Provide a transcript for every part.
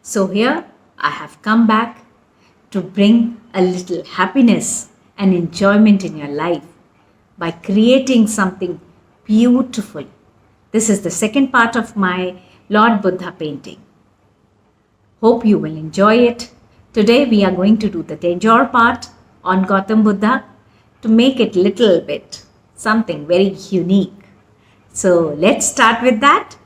So here I have come back to bring a little happiness and enjoyment in your life by creating something beautiful. This is the second part of my Lord Buddha painting. Hope you will enjoy it. Today we are going to do the Tanjore part on Gautam Buddha to make it little bit something very unique. So let's start with that.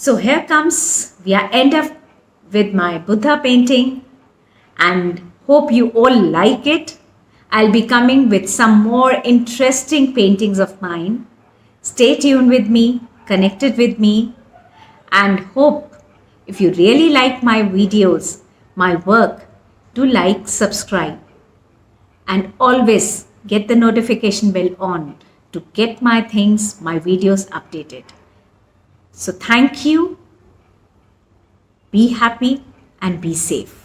So here comes, we are end up with my Buddha painting, and hope you all like it. I'll be coming with some more interesting paintings of mine. Stay tuned with me, connected with me, and hope if you really like my videos, my work, do like, subscribe, and always get the notification bell on to get my things, my videos updated. So thank you, be happy and be safe.